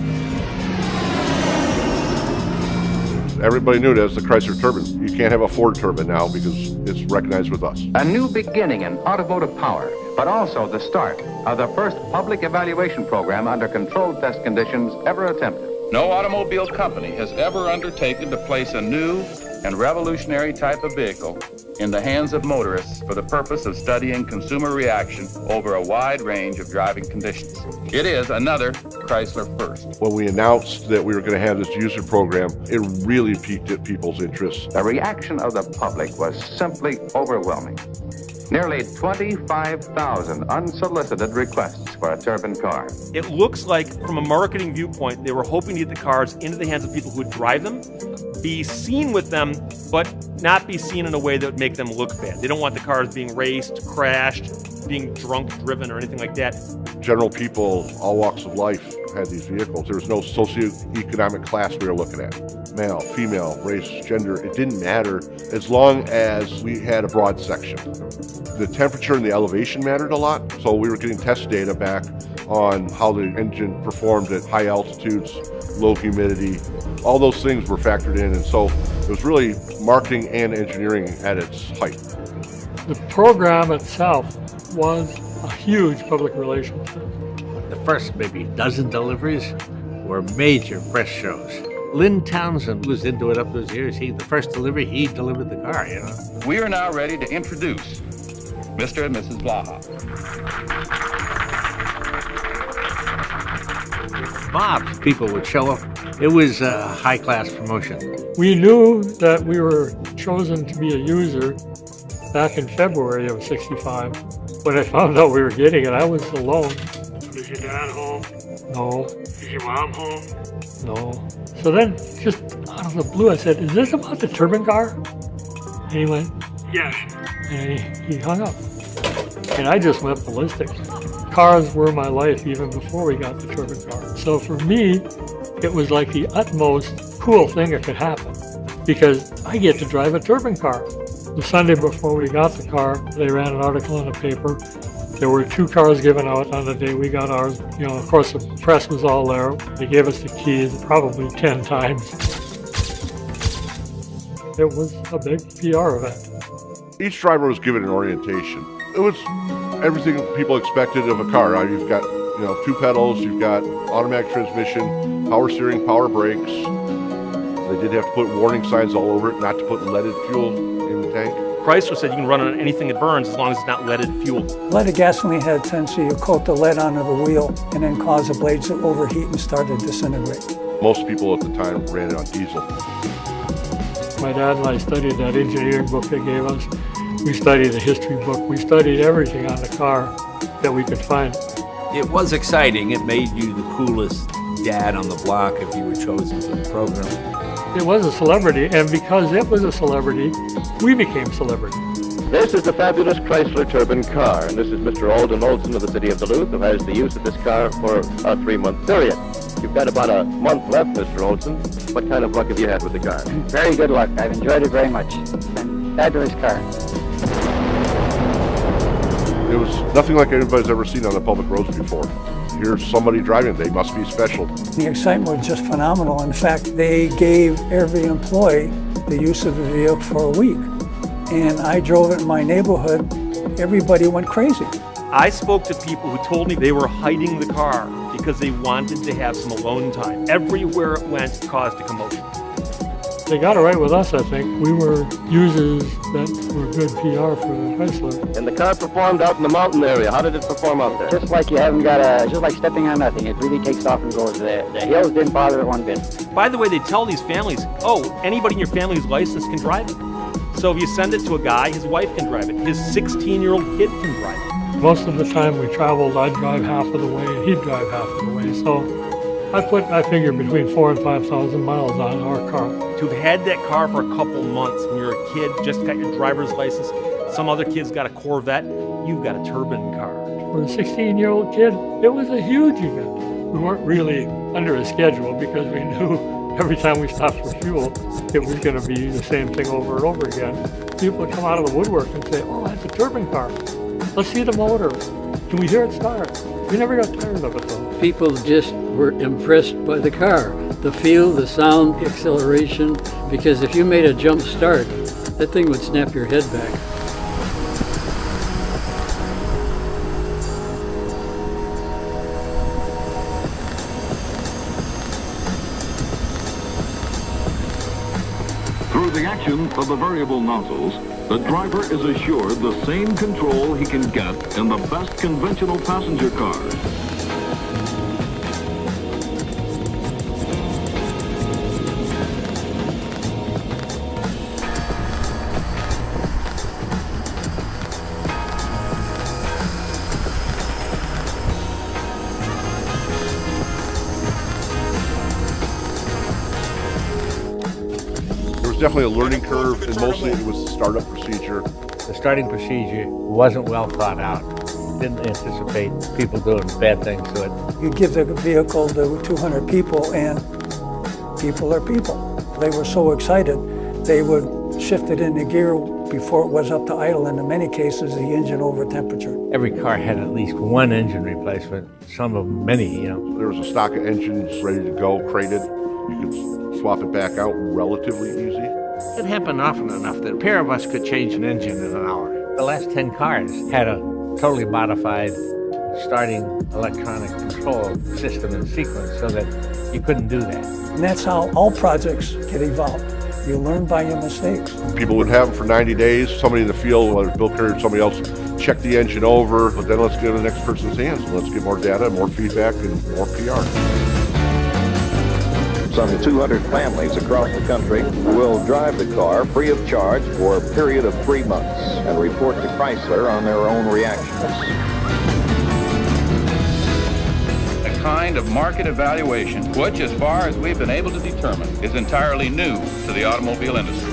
[SPEAKER 12] Everybody knew it as the Chrysler turbine. You can't have a Ford turbine now because it's recognized with us.
[SPEAKER 14] A new beginning in automotive power, but also the start of the first public evaluation program under controlled test conditions ever attempted.
[SPEAKER 4] No automobile company has ever undertaken to place a new and revolutionary type of vehicle in the hands of motorists for the purpose of studying consumer reaction over a wide range of driving conditions. It is another Chrysler first.
[SPEAKER 12] When we announced that we were going to have this user program, it really piqued at people's interest.
[SPEAKER 14] The reaction of the public was simply overwhelming. Nearly 25,000 unsolicited requests for a turbine car.
[SPEAKER 9] It looks like, from a marketing viewpoint, they were hoping to get the cars into the hands of people who would drive them, be seen with them, but not be seen in a way that would make them look bad. They don't want the cars being raced, crashed, being drunk driven or anything like that.
[SPEAKER 12] General people, all walks of life, had these vehicles. There was no socioeconomic class we were looking at. Male, female, race, gender, it didn't matter as long as we had a broad section. The temperature and the elevation mattered a lot, so we were getting test data back on how the engine performed at high altitudes, low humidity. All those things were factored in, and so it was really marketing and engineering at its height.
[SPEAKER 17] The program itself was a huge public relations thing.
[SPEAKER 11] The first maybe dozen deliveries were major press shows. Lynn Townsend was into it up those years. The first delivery, he delivered the car, you know.
[SPEAKER 4] We are now ready to introduce Mr. and Mrs. Blaha.
[SPEAKER 11] Mobs, people would show up It was a high-class promotion.
[SPEAKER 17] We knew that we were chosen to be a user back in February of '65. When I found out we were getting it, I was alone. Is your dad home? No. Is your mom home? No. So then, just out of the blue, I said, is this about the turbine car? And he went, yes. And he hung up. And I just went ballistic. Cars were my life even before we got the turbine car. So for me, it was like the utmost cool thing that could happen, because I get to drive a turbine car. The Sunday before we got the car, they ran an article in the paper. There were 2 cars given out on the day we got ours. You know, of course, the press was all there. They gave us the keys probably 10 times. It was a big PR event.
[SPEAKER 12] Each driver was given an orientation. It was everything people expected of a car. You've got, 2 pedals, you've got automatic transmission, power steering, power brakes. They did have to put warning signs all over it, not to put leaded fuel in the tank.
[SPEAKER 9] Chrysler said you can run on anything that burns as long as it's not leaded fuel.
[SPEAKER 19] Leaded gasoline had a tendency to coat the lead onto the wheel and then cause the blades to overheat and start to disintegrate.
[SPEAKER 12] Most people at the time ran it on diesel.
[SPEAKER 17] My dad and I studied that engineering book they gave us. We studied the history book. We studied everything on the car that we could find.
[SPEAKER 5] It was exciting. It made you the coolest dad on the block if you were chosen for the program.
[SPEAKER 17] It was a celebrity, and because it was a celebrity, we became celebrities.
[SPEAKER 3] This is the fabulous Chrysler turbine car, and this is Mr. Alden Olson of the city of Duluth, who has the use of this car for a 3-month period. You've got about a month left, Mr. Olson. What kind of luck have you had with the car?
[SPEAKER 25] Very good luck. I've enjoyed it very much. Fabulous car.
[SPEAKER 12] It was nothing like anybody's ever seen on the public roads before. Here's somebody driving, they must be special.
[SPEAKER 19] The excitement was just phenomenal. In fact, they gave every employee the use of the vehicle for a week. And I drove it in my neighborhood. Everybody went crazy.
[SPEAKER 9] I spoke to people who told me they were hiding the car because they wanted to have some alone time. Everywhere it went, it caused a commotion.
[SPEAKER 17] They got it right with us, I think. We were users that were good PR for Chrysler.
[SPEAKER 3] And the car performed out in the mountain area. How did it perform out there?
[SPEAKER 25] Just like you haven't got just like stepping on nothing. It really takes off and goes there. The hills didn't bother it one bit.
[SPEAKER 9] By the way, they tell these families, oh, anybody in your family's licensed can drive it. So if you send it to a guy, his wife can drive it. His 16-year-old kid can drive it.
[SPEAKER 17] Most of the time we traveled, I'd drive half of the way and he'd drive half of the way. So I figured between 4,000 and 5,000 miles on our car.
[SPEAKER 9] To have had that car for a couple months when you're a kid, just got your driver's license, some other kid's got a Corvette, you've got a turbine car.
[SPEAKER 17] For a 16-year-old kid, it was a huge event. We weren't really under a schedule because we knew every time we stopped for fuel, it was going to be the same thing over and over again. People would come out of the woodwork and say, oh, that's a turbine car. Let's see the motor. Can we hear it start? We never got tired of it, though.
[SPEAKER 13] People just were impressed by the car. The feel, the sound, the acceleration, because if you made a jump start, that thing would snap your head back.
[SPEAKER 6] Through the action of the variable nozzles, the driver is assured the same control he can get in the best conventional passenger cars.
[SPEAKER 12] Definitely a learning curve, and mostly it was the startup procedure.
[SPEAKER 11] The starting procedure wasn't well thought out. Didn't anticipate people doing bad things to it.
[SPEAKER 19] You give the vehicle to 200 people, and people are people. They were so excited, they would shift it into gear before it was up to idle, and in many cases, the engine over temperature.
[SPEAKER 11] Every car had at least one engine replacement, some of them many,
[SPEAKER 12] There was a stock of engines ready to go, crated. You could swap it back out relatively easy.
[SPEAKER 11] It happened often enough that a pair of us could change an engine in an hour. The last 10 cars had a totally modified starting electronic control system and sequence so that you couldn't do that.
[SPEAKER 19] And that's how all projects get evolved. You learn by your mistakes.
[SPEAKER 12] People would have them for 90 days. Somebody in the field, whether Bill Curry or somebody else, check the engine over, but then let's get it in the next person's hands. Let's get more data, more feedback, and more PR.
[SPEAKER 24] Some 200 families across the country will drive the car free of charge for a period of 3 months and report to Chrysler on their own reactions.
[SPEAKER 4] A kind of market evaluation, which, as far as we've been able to determine, is entirely new to the automobile industry.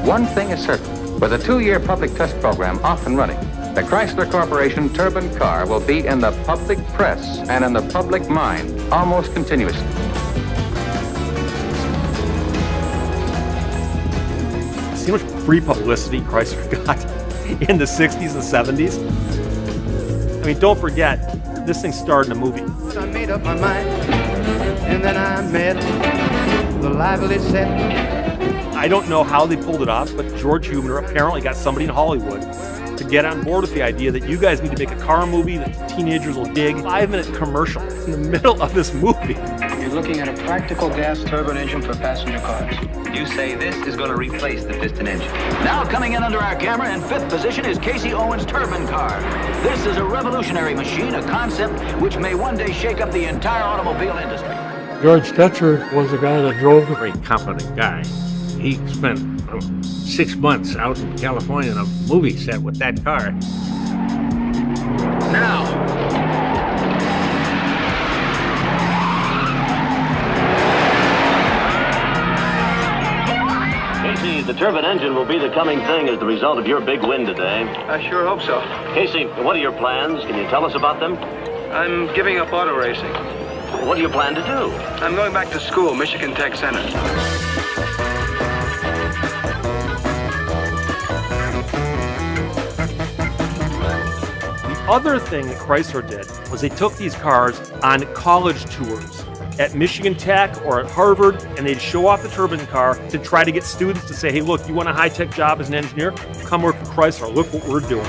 [SPEAKER 14] One thing is certain, with a 2-year public test program off and running, the Chrysler Corporation turbine car will be in the public press and in the public mind almost continuously.
[SPEAKER 9] See how much free publicity Chrysler got in the 60s and 70s? I mean, don't forget, this thing starred in a movie.
[SPEAKER 1] I made up my mind, and then I met the lively set.
[SPEAKER 9] I don't know how they pulled it off, but George Huebner apparently got somebody in Hollywood to get on board with the idea that you guys need to make a car movie that teenagers will dig. 5-minute commercial in the middle of this movie.
[SPEAKER 7] You're looking at a practical gas turbine engine for passenger cars.
[SPEAKER 10] You say this is going to replace the piston engine. Now coming in under our camera in 5th position is Casey Owens' turbine car. This is a revolutionary machine, a concept which may one day shake up the entire automobile industry.
[SPEAKER 17] George Stetzer was the guy that drove the
[SPEAKER 11] very competent guy. He spent 6 months out in California on a movie set with that car.
[SPEAKER 10] Now,
[SPEAKER 21] Casey, the turbine engine will be the coming thing as the result of your big win today.
[SPEAKER 7] I sure hope so.
[SPEAKER 21] Casey, what are your plans? Can you tell us about them?
[SPEAKER 7] I'm giving up auto racing.
[SPEAKER 21] What do you plan to do?
[SPEAKER 7] I'm going back to school, Michigan Tech Center.
[SPEAKER 9] The other thing that Chrysler did was they took these cars on college tours at Michigan Tech or at Harvard, and they'd show off the turbine car to try to get students to say, hey, look, you want a high-tech job as an engineer? Come work for Chrysler. Look what we're doing.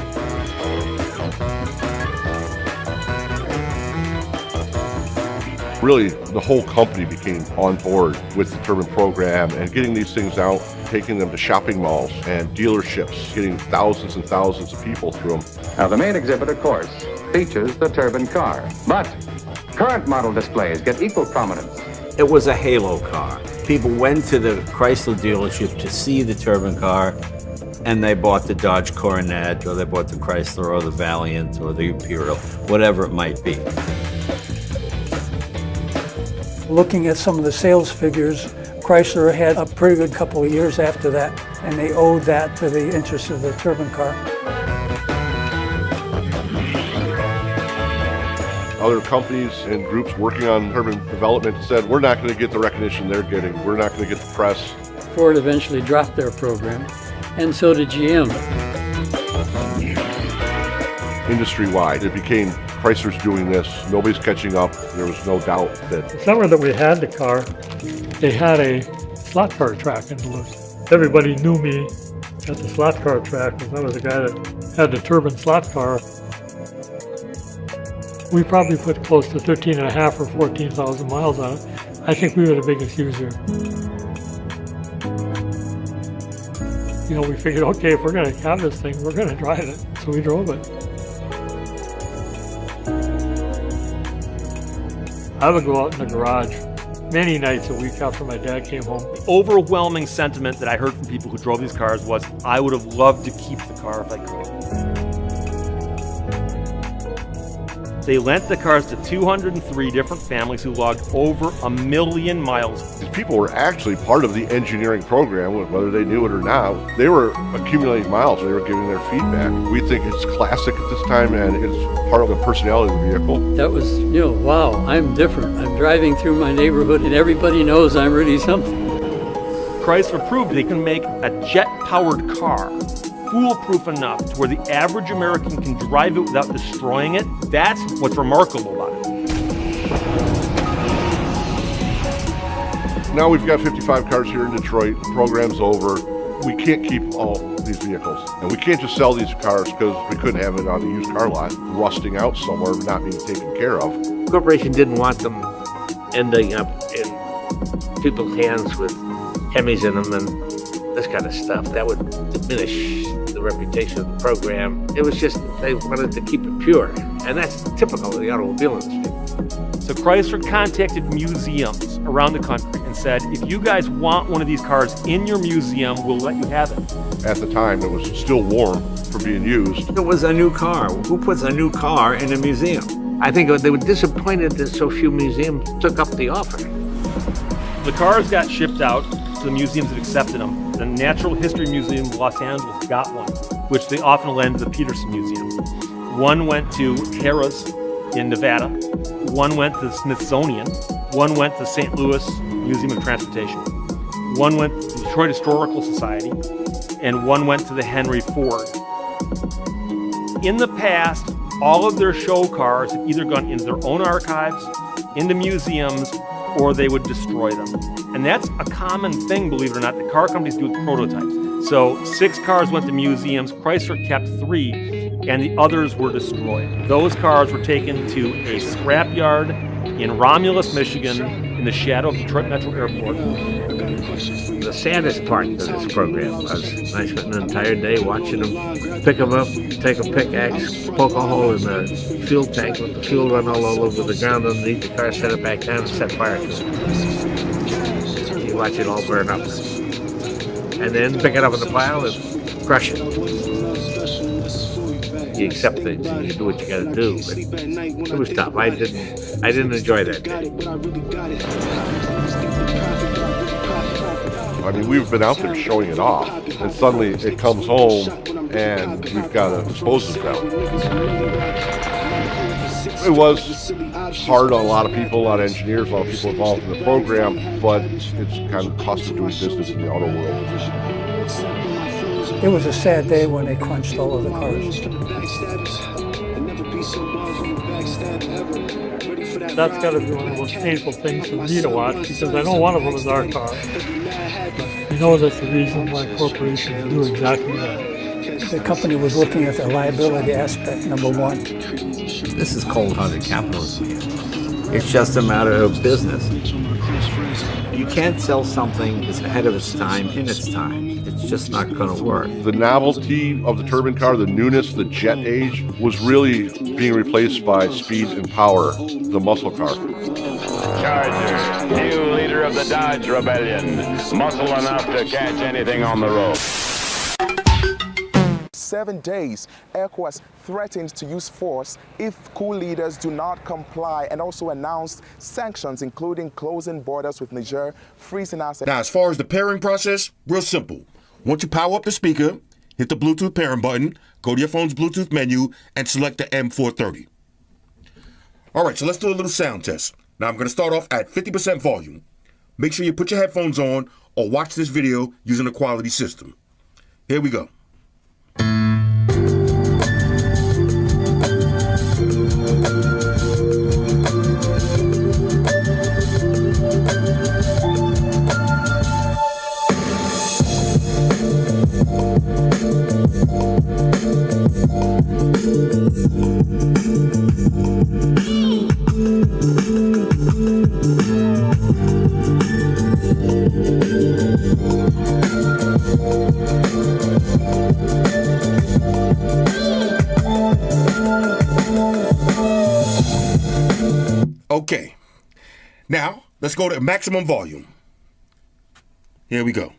[SPEAKER 12] Really, the whole company became on board with the turbine program and getting these things out, taking them to shopping malls and dealerships, getting thousands and thousands of people through them.
[SPEAKER 14] Now, the main exhibit, of course, features the turbine car, but current model displays get equal prominence.
[SPEAKER 16] It was a halo car. People went to the Chrysler dealership to see the turbine car, and they bought the Dodge Coronet, or they bought the Chrysler, or the Valiant, or the Imperial, whatever it might be.
[SPEAKER 19] Looking at some of the sales figures, Chrysler had a pretty good couple of years after that, and they owed that to the interest of the turbine car.
[SPEAKER 12] Other companies and groups working on turbine development said, we're not going to get the recognition they're getting. We're not going to get the press.
[SPEAKER 13] Ford eventually dropped their program, and so did GM.
[SPEAKER 12] Industry-wide, it became Chrysler's doing this, nobody's catching up. There was no doubt that...
[SPEAKER 17] The summer that we had the car, they had a slot car track in Duluth. Everybody knew me at the slot car track because I was the guy that had the turbine slot car. We probably put close to 13,500 or 14,000 miles on it. I think we were the biggest user. You know, we figured, okay, if we're going to have this thing, we're going to drive it. So we drove it. I would go out in the garage many nights a week after my dad came home.
[SPEAKER 9] The overwhelming sentiment that I heard from people who drove these cars was, I would have loved to keep the car if I could. They lent the cars to 203 different families who logged over 1 million miles.
[SPEAKER 12] These people were actually part of the engineering program, whether they knew it or not. They were accumulating miles, they were giving their feedback. We think it's classic at this time, and it's part of the personality of the vehicle.
[SPEAKER 13] That was, you know, wow, I'm different. I'm driving through my neighborhood and everybody knows I'm really something.
[SPEAKER 9] Chrysler proved they can make a jet-powered car foolproof enough to where the average American can drive it without destroying it. That's what's remarkable about it.
[SPEAKER 12] Now we've got 55 cars here in Detroit. The program's over. We can't keep all these vehicles. And we can't just sell these cars because we couldn't have it on the used car lot, rusting out somewhere, not being taken care of.
[SPEAKER 11] The corporation didn't want them ending up in people's hands with Hemis in them, and this kind of stuff. That would diminish the reputation of the program. It was just, they wanted to keep it pure. And that's typical of the automobile industry.
[SPEAKER 9] So Chrysler contacted museums around the country and said, if you guys want one of these cars in your museum, we'll let you have it.
[SPEAKER 12] At the time, it was still warm for being used.
[SPEAKER 16] It was a new car. Who puts a new car in a museum?
[SPEAKER 11] I think they were disappointed that so few museums took up the offer.
[SPEAKER 9] The cars got shipped out to the museums that accepted them. The Natural History Museum of Los Angeles got one, which they often lend to the Peterson Museum. One went to Harrah's in Nevada. One went to the Smithsonian. One went to St. Louis Museum of Transportation. One went to the Detroit Historical Society. And one went to the Henry Ford. In the past, all of their show cars had either gone into their own archives, into museums, or they would destroy them. And that's a common thing, believe it or not, that car companies do with prototypes. So 6 cars went to museums, Chrysler kept 3, and the others were destroyed. Those cars were taken to a scrapyard in Romulus, Michigan, in the shadow of Detroit Metro Airport.
[SPEAKER 11] The saddest part of this program was I spent an entire day watching them pick them up, take a pickaxe, poke a hole in the fuel tank, let the fuel run all over the ground underneath the car, set it back down, and set fire to it. You watch it all burn up. And then pick it up in the pile and crush it. You accept things and you do what you gotta do, but it was tough. I didn't enjoy that day.
[SPEAKER 12] I mean, we've been out there showing it off, and suddenly it comes home, and we've got to dispose of them. It was hard on a lot of people, a lot of engineers, a lot of people involved in the program, but it's kind of cost of doing business in the auto world.
[SPEAKER 19] It was a sad day when they crunched all of the cars.
[SPEAKER 17] That's got to be one of the most painful things for me to watch, because I know one of them is our car. I know that's the reason why corporations do exactly that.
[SPEAKER 19] The company was looking at the liability aspect, number one.
[SPEAKER 16] This is cold-hearted capitalism. It's just a matter of business. You can't sell something that's ahead of its time in its time. It's just not going to work.
[SPEAKER 12] The novelty of the turbine car, the newness, the jet age, was really being replaced by speed and power, the muscle car.
[SPEAKER 24] Charger, new leader of the Dodge Rebellion. Muscle enough to catch anything on the road.
[SPEAKER 2] 7 days, ECOWAS threatens to use force if coup leaders do not comply, and also announced sanctions, including closing borders with Niger, freezing assets.
[SPEAKER 8] Now, as far as the pairing process, real simple. Once you power up the speaker, hit the Bluetooth pairing button, go to your phone's Bluetooth menu, and select the M430. All right, so let's do a little sound test. Now, I'm going to start off at 50% volume. Make sure you put your headphones on or watch this video using a quality system. Here we go. Okay, now let's go to maximum volume. Here we go.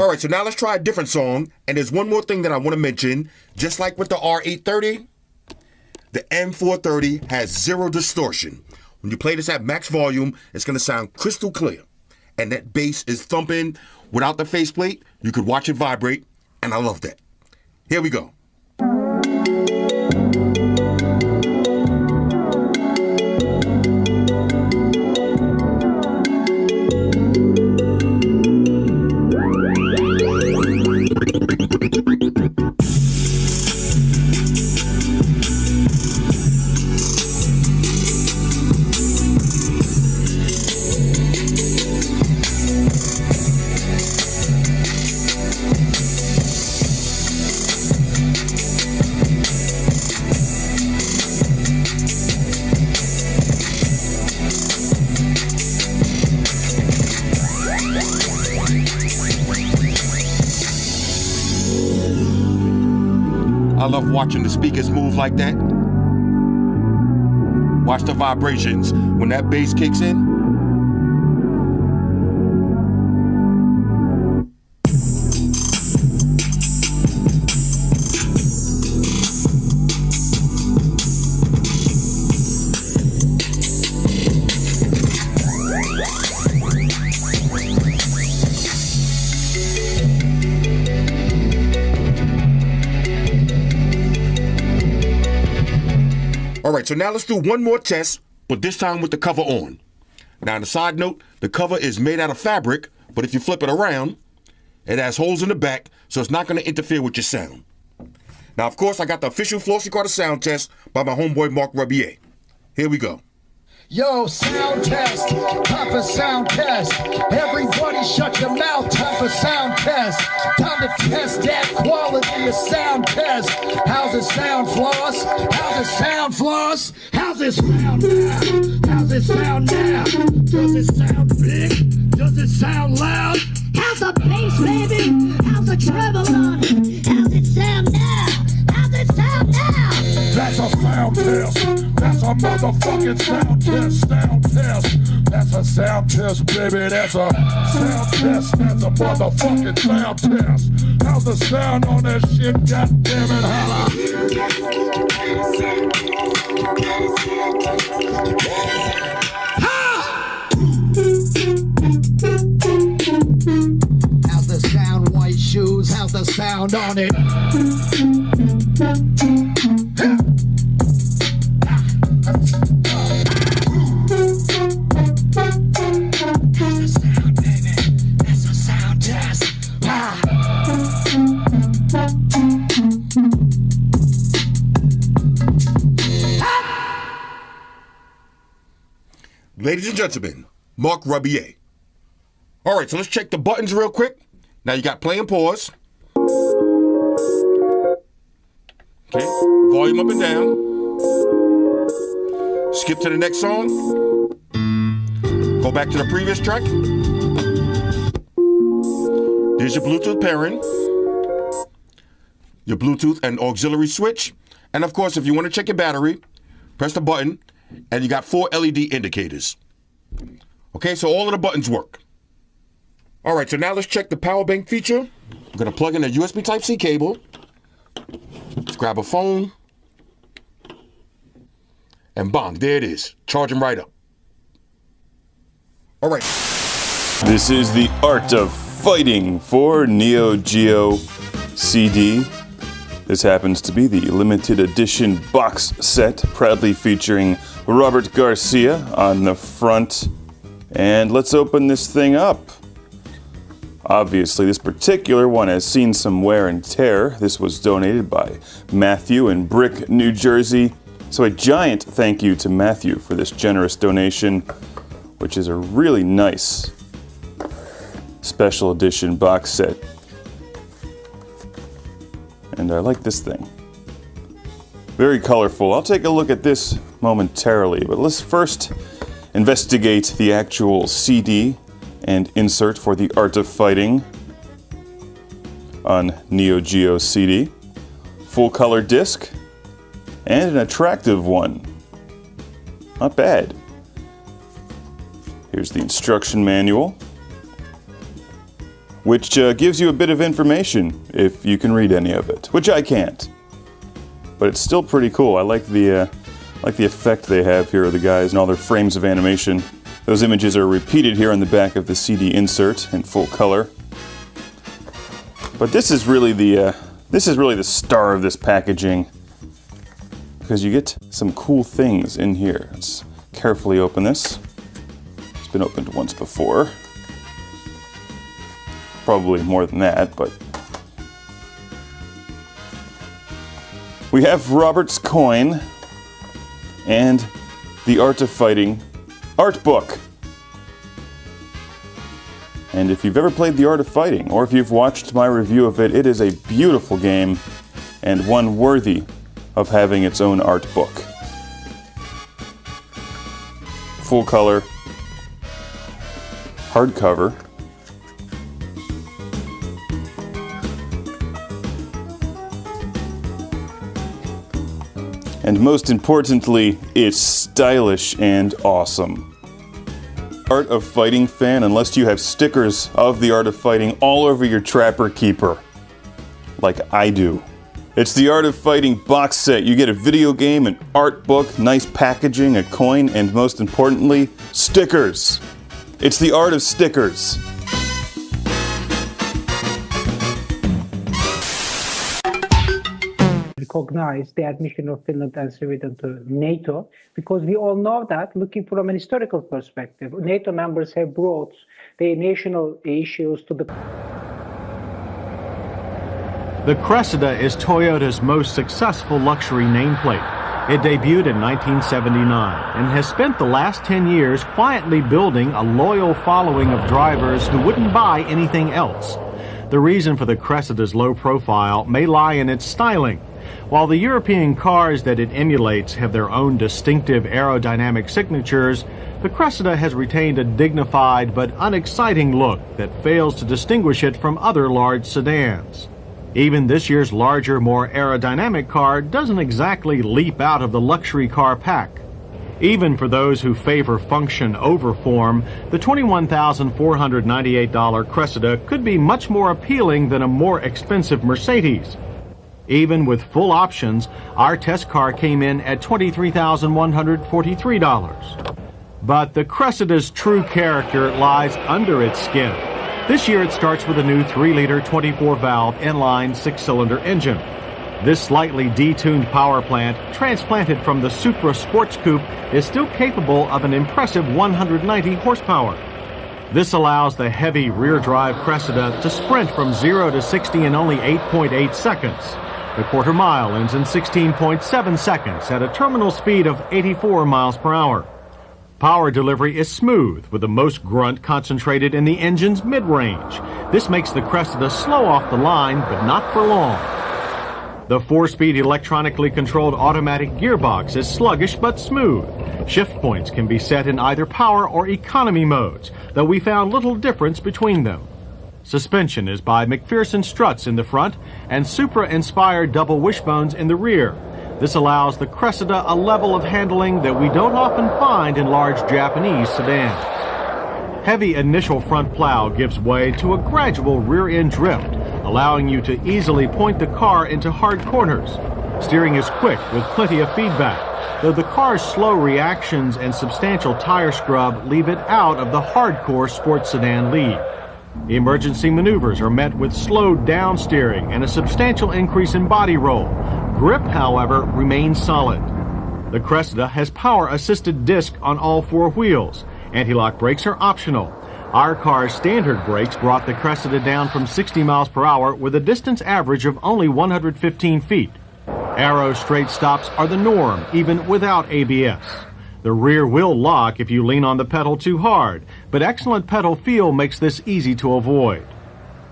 [SPEAKER 8] All right, so now let's try a different song. And there's one more thing that I want to mention. Just like with the R830, the M430 has zero distortion. When you play this at max volume, it's going to sound crystal clear. And that bass is thumping without the faceplate. You could watch it vibrate, and I love that. Here we go. I love watching the speakers move like that. Watch the vibrations when that bass kicks in. All right, so now let's do one more test, but this time with the cover on. Now, on a side note, the cover is made out of fabric, but if you flip it around, it has holes in the back, so it's not going to interfere with your sound. Now, of course, I got the official Floor Cicada sound test by my homeboy Mark Rebier. Here we go.
[SPEAKER 15] Yo, sound test, time for sound test. Everybody shut your mouth, time for sound test. Time to test that quality of sound test. How's it sound, Floss? How's it sound, Floss? How's it sound now? How's it sound now? Does it sound big? Does it sound loud?
[SPEAKER 18] How's the bass, baby? How's the treble on it? How's it sound now? How's it sound now?
[SPEAKER 15] That's a sound test. That's a motherfucking sound test. Sound test. That's a sound test, baby. That's a sound test. That's a motherfucking sound test. How's the sound on that shit? God damn it, holla. How's the sound, white shoes? How's the sound on it?
[SPEAKER 8] Ladies and gentlemen, Mark Rebier. All right, so let's check the buttons real quick. Now you got play and pause. Okay, volume up and down. Skip to the next song. Go back to the previous track. There's your Bluetooth pairing. Your Bluetooth and auxiliary switch. And of course, if you want to check your battery, press the button. And you got 4 LED indicators. Okay, so all of the buttons work. All right, so now let's check the power bank feature. I'm going to plug in a USB Type-C cable. Let's grab a phone. And bang, there it is. Charging right up. All right.
[SPEAKER 20] This is the Art of Fighting for Neo Geo CD. This happens to be the limited edition box set, proudly featuring Robert Garcia on the front. And let's open this thing up. Obviously, this particular one has seen some wear and tear. This was donated by Matthew in Brick, New Jersey. So a giant thank you to Matthew for this generous donation, which is a really nice special edition box set. And I like this thing. Very colorful. I'll take a look at this momentarily, but let's first investigate the actual CD and insert for the Art of Fighting on Neo Geo CD. Full color disc and an attractive one. Not bad. Here's the instruction manual, which gives you a bit of information if you can read any of it, which I can't. But it's still pretty cool. I like the I like the effect they have here of the guys and all their frames of animation. Those images are repeated here on the back of the CD insert in full color. But this is really the star of this packaging, because you get some cool things in here. Let's carefully open this. It's been opened once before. Probably more than that, but we have Robert's coin and the Art of Fighting art book. And if you've ever played The Art of Fighting, or if you've watched my review of it, it is a beautiful game and one worthy of having its own art book. Full color, hardcover. And most importantly, it's stylish and awesome. Art of Fighting fan, unless you have stickers of The Art of Fighting all over your Trapper Keeper, like I do. It's the Art of Fighting box set. You get a video game, an art book, nice packaging, a coin, and most importantly, stickers. It's the art of stickers.
[SPEAKER 3] Recognize the admission of Finland and Sweden to NATO, because we all know that, looking from an historical perspective, NATO members have brought their national issues to the...
[SPEAKER 5] The Cressida is Toyota's most successful luxury nameplate. It debuted in 1979 and has spent the last 10 years quietly building a loyal following of drivers who wouldn't buy anything else. The reason for the Cressida's low profile may lie in its styling. While the European cars that it emulates have their own distinctive aerodynamic signatures, the Cressida has retained a dignified but unexciting look that fails to distinguish it from other large sedans. Even this year's larger, more aerodynamic car doesn't exactly leap out of the luxury car pack. Even for those who favor function over form, the $21,498 Cressida could be much more appealing than a more expensive Mercedes. Even with full options, our test car came in at $23,143. But the Cressida's true character lies under its skin. This year it starts with a new 3-liter 24-valve inline 6-cylinder engine. This slightly detuned power plant, transplanted from the Supra Sports Coupe, is still capable of an impressive 190 horsepower. This allows the heavy rear-drive Cressida to sprint from 0 to 60 in only 8.8 seconds. The quarter mile ends in 16.7 seconds at a terminal speed of 84 miles per hour. Power delivery is smooth, with the most grunt concentrated in the engine's mid-range. This makes the Cressida slow off the line, but not for long. The 4-speed electronically controlled automatic gearbox is sluggish but smooth. Shift points can be set in either power or economy modes, though we found little difference between them. Suspension is by McPherson struts in the front and Supra-inspired double wishbones in the rear. This allows the Cressida a level of handling that we don't often find in large Japanese sedans. Heavy initial front plow gives way to a gradual rear-end drift, allowing you to easily point the car into hard corners. Steering is quick with plenty of feedback, though the car's slow reactions and substantial tire scrub leave it out of the hardcore sports sedan league. Emergency maneuvers are met with slowed down steering and a substantial increase in body roll. Grip, however, remains solid. The Cressida has power-assisted disc on all 4 wheels. Anti-lock brakes are optional. Our car's standard brakes brought the Cressida down from 60 miles per hour with a distance average of only 115 feet. Aero straight stops are the norm, even without ABS. The rear will lock if you lean on the pedal too hard, but excellent pedal feel makes this easy to avoid.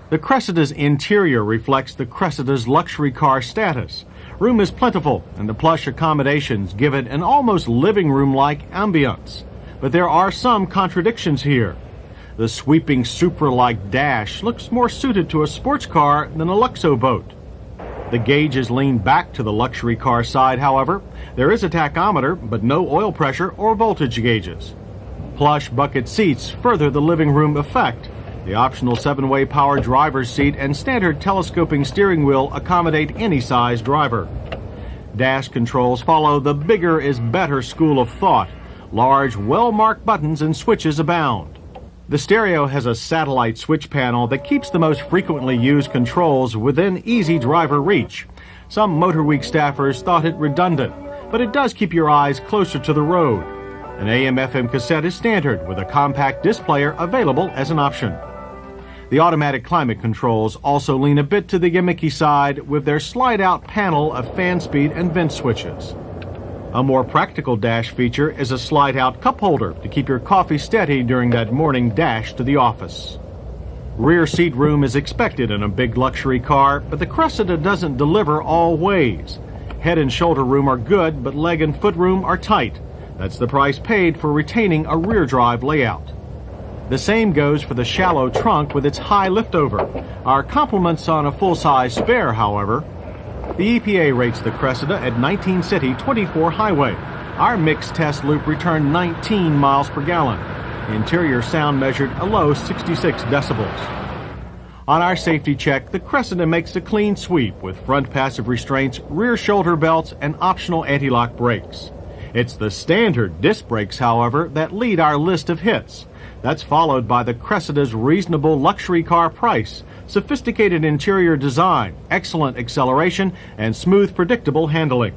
[SPEAKER 5] The Cressida's interior reflects the Cressida's luxury car status. Room is plentiful, and the plush accommodations give it an almost living room-like ambience. But there are some contradictions here. The sweeping Supra-like dash looks more suited to a sports car than a Luxo boat. The gauges lean back to the luxury car side, however. There is a tachometer, but no oil pressure or voltage gauges. Plush bucket seats further the living room effect. The optional 7-way power driver's seat and standard telescoping steering wheel accommodate any size driver. Dash controls follow the bigger is better school of thought. Large, well-marked buttons and switches abound. The stereo has a satellite switch panel that keeps the most frequently used controls within easy driver reach. Some MotorWeek staffers thought it redundant, but it does keep your eyes closer to the road. An AM/FM cassette is standard with a compact disc player available as an option. The automatic climate controls also lean a bit to the gimmicky side with their slide-out panel of fan speed and vent switches. A more practical Dash feature is a slide-out cup holder to keep your coffee steady during that morning dash to the office. Rear seat room is expected in a big luxury car, but the Cressida doesn't deliver all ways. Head and shoulder room are good, but leg and foot room are tight. That's the price paid for retaining a rear drive layout. The same goes for the shallow trunk with its high liftover. Our compliments on a full-size spare, however. The EPA rates the Cressida at 19 city, 24 highway. Our mixed test loop returned 19 miles per gallon. Interior sound measured a low 66 decibels. On our safety check, the Cressida makes a clean sweep with front passive restraints, rear shoulder belts, and optional anti-lock brakes. It's the standard disc brakes, however, that lead our list of hits. That's followed by the Cressida's reasonable luxury car price, sophisticated interior design, excellent acceleration, and smooth, predictable handling.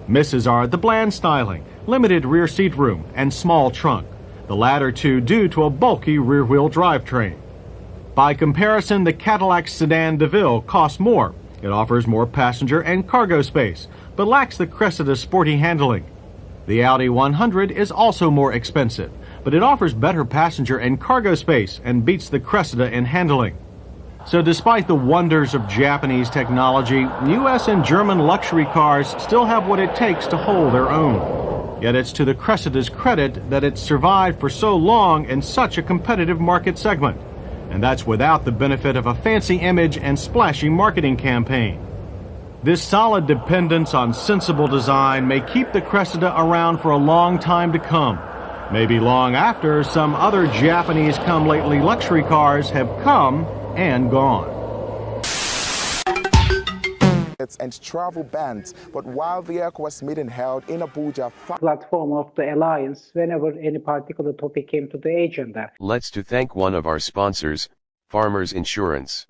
[SPEAKER 5] Misses are the bland styling, limited rear seat room, and small trunk, the latter two due to a bulky rear-wheel drivetrain. By comparison, the Cadillac sedan DeVille costs more. It offers more passenger and cargo space, but lacks the Cressida's sporty handling. The Audi 100 is also more expensive, but it offers better passenger and cargo space and beats the Cressida in handling. So despite the wonders of Japanese technology, U.S. and German luxury cars still have what it takes to hold their own. Yet it's to the Cressida's credit that it's survived for so long in such a competitive market segment. And that's without the benefit of a fancy image and splashy marketing campaign. This solid dependence on sensible design may keep the Cressida around for a long time to come. Maybe long after some other Japanese come-lately luxury cars have come and gone.
[SPEAKER 2] And travel bans, but while the ECOWAS meeting held in Abuja,
[SPEAKER 3] platform of the alliance whenever any particular topic came to the agenda.
[SPEAKER 4] Let's to thank one of our sponsors, Farmers Insurance.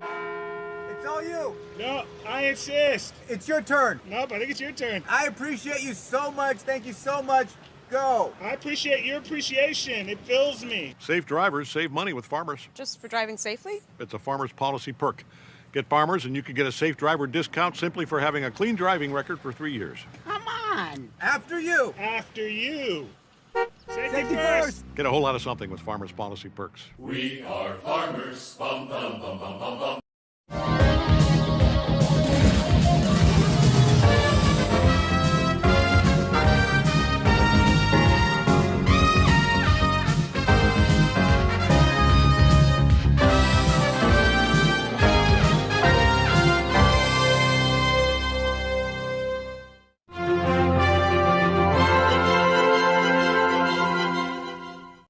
[SPEAKER 6] It's all you.
[SPEAKER 22] No, I insist.
[SPEAKER 6] It's your turn.
[SPEAKER 22] Nope, I think it's your turn.
[SPEAKER 6] I appreciate you so much. Thank you so much. Go.
[SPEAKER 22] I appreciate your appreciation. It fills me.
[SPEAKER 23] Safe drivers save money with Farmers.
[SPEAKER 25] Just for driving safely?
[SPEAKER 23] It's a Farmers policy perk. Get Farmers and you can get a safe driver discount simply for having a clean driving record for 3 years.
[SPEAKER 6] Come on. After you.
[SPEAKER 22] After you.
[SPEAKER 6] Safety first.
[SPEAKER 23] Get a whole lot of something with Farmers policy perks.
[SPEAKER 26] We are farmers. Bum, bum, bum, bum, bum, bum.